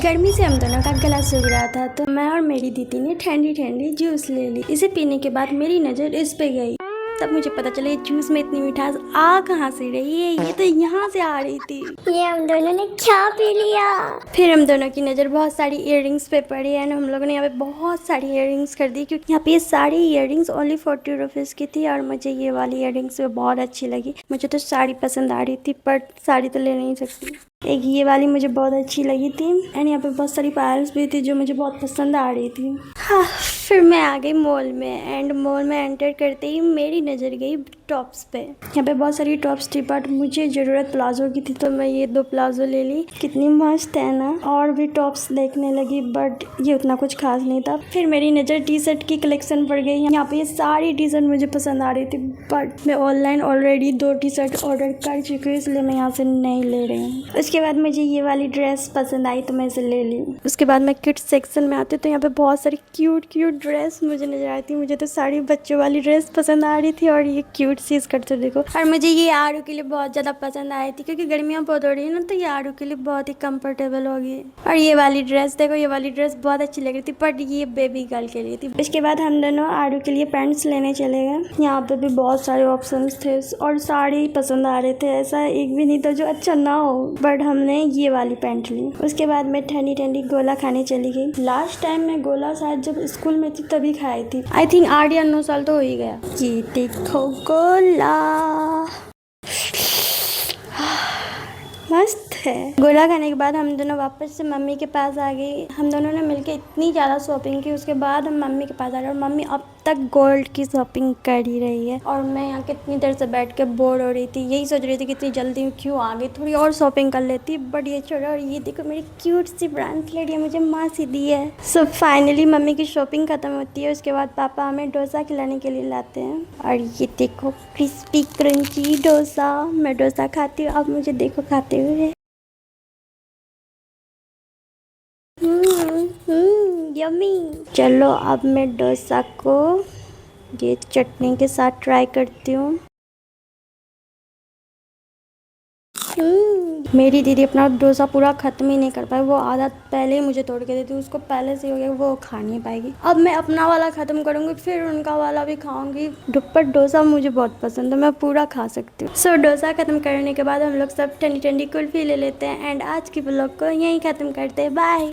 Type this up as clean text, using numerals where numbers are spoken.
गर्मी से हम दोनों का गला सूख रहा था तो मैं और मेरी दीदी ने ठंडी ठंडी जूस ले ली। इसे पीने के बाद मेरी नज़र इस पे गई। तब मुझे पता चला ये जूस में इतनी मिठास आ कहाँ से रही है, ये तो यहाँ से आ रही थी। ये हम दोनों ने क्या पी लिया। फिर हम दोनों की नज़र बहुत सारी इयररिंग्स पे पड़ी एंड हम लोगों ने यहाँ पे बहुत सारी इयररिंग्स कर दी क्योंकि यहाँ पे ये सारी इयररिंग्स ओनली 40 रुपीज़ की थी और मुझे ये वाली इयररिंग्स बहुत अच्छी लगी। मुझे तो साड़ी पसंद आ रही थी बट साड़ी तो ले नहीं सकती। एक ये वाली मुझे बहुत अच्छी लगी थी एंड यहाँ पे बहुत सारी पायल्स भी थी जो मुझे बहुत पसंद आ रही थी। हाँ, फिर मैं आ गई मॉल में एंड मॉल में एंटर करते ही मेरी नज़र गई टॉप्स पे। यहाँ पे बहुत सारी टॉप्स थी बट मुझे ज़रूरत प्लाजो की थी तो मैं ये 2 प्लाजो ले ली। कितनी मस्त है ना। और भी टॉप्स देखने लगी बट ये उतना कुछ खास नहीं था। फिर मेरी नज़र टी शर्ट की कलेक्शन पड़ गई। यहाँ पे ये सारी टी शर्ट मुझे पसंद आ रही थी बट मैं online already 2 T shirt order कर चुकी हूँ इसलिए मैं यहाँ से नहीं ले रही हूँ। उसके बाद मुझे ये वाली ड्रेस पसंद आई तो मैं इसे ले ली। उसके बाद मैं किड्स सेक्शन में आती तो यहाँ पे बहुत सारी क्यूट ड्रेस मुझे नजर आई थी। मुझे तो सारी बच्चों वाली ड्रेस पसंद आ रही थी और ये क्यूट सी स्कर्ट तो देखो। और मुझे ये आरू के लिए बहुत ज़्यादा पसंद आई थी क्योंकि गर्मियाँ बहुत हो रही है ना तो ये आरू के लिए बहुत ही कंफर्टेबल होगी। और ये वाली ड्रेस देखो, ये वाली ड्रेस बहुत अच्छी लग रही थी बट ये बेबी गर्ल के लिए थी। इसके बाद हम दोनों आरू के लिए पैंट्स लेने चले गए। यहाँ पे भी बहुत सारे ऑप्शन थे और साड़ी पसंद आ रहे थे। ऐसा एक भी नहीं था जो अच्छा ना हो बट हमने ये वाली पैंट ली। उसके बाद मैं ठंडी ठंडी गोला खाने चली गई। लास्ट टाइम मैं गोला शायद जब स्कूल में थी तभी खाई थी। आई थिंक 8 या 9 साल तो हो ही गया। ये देखो गोला, मस्त है। गोला खाने के बाद हम दोनों वापस से मम्मी के पास आ गई। हम दोनों ने मिलके इतनी ज़्यादा शॉपिंग की। उसके बाद हम मम्मी के पास आ गए और मम्मी अब तक गोल्ड की शॉपिंग कर ही रही है और मैं यहाँ कितनी देर से बैठ के बोर हो रही थी। यही सोच रही थी कि इतनी जल्दी क्यों आ गई, थोड़ी और शॉपिंग कर लेती बट ये छोड़ो। और ये देखो मेरी क्यूट सी ब्रांसलेट, ये मुझे माँ सी दी है। सो फाइनली मम्मी की शॉपिंग खत्म होती है। उसके बाद पापा हमें डोसा खिलाने के लिए लाते हैं और ये देखो क्रिस्पी क्रंची डोसा। मैं डोसा खाती हूँ, अब मुझे देखो खाते हुए। यम्मी। चलो अब मैं डोसा को ये चटनी के साथ ट्राई करती हूँ। मेरी दीदी अपना डोसा पूरा खत्म ही नहीं कर पाई। वो आधा पहले ही मुझे तोड़ के देती, उसको पहले से हो गया, वो खा नहीं पाएगी। अब मैं अपना वाला खत्म करूंगी फिर उनका वाला भी खाऊंगी। दुप्पट डोसा मुझे बहुत पसंद है, मैं पूरा खा सकती हूँ। सो डोसा खत्म करने के बाद हम लोग सब ठंडी ठंडी कुल्फी ले लेते हैं एंड आज की ब्लॉग को यहीं खत्म करते हैं। बाय।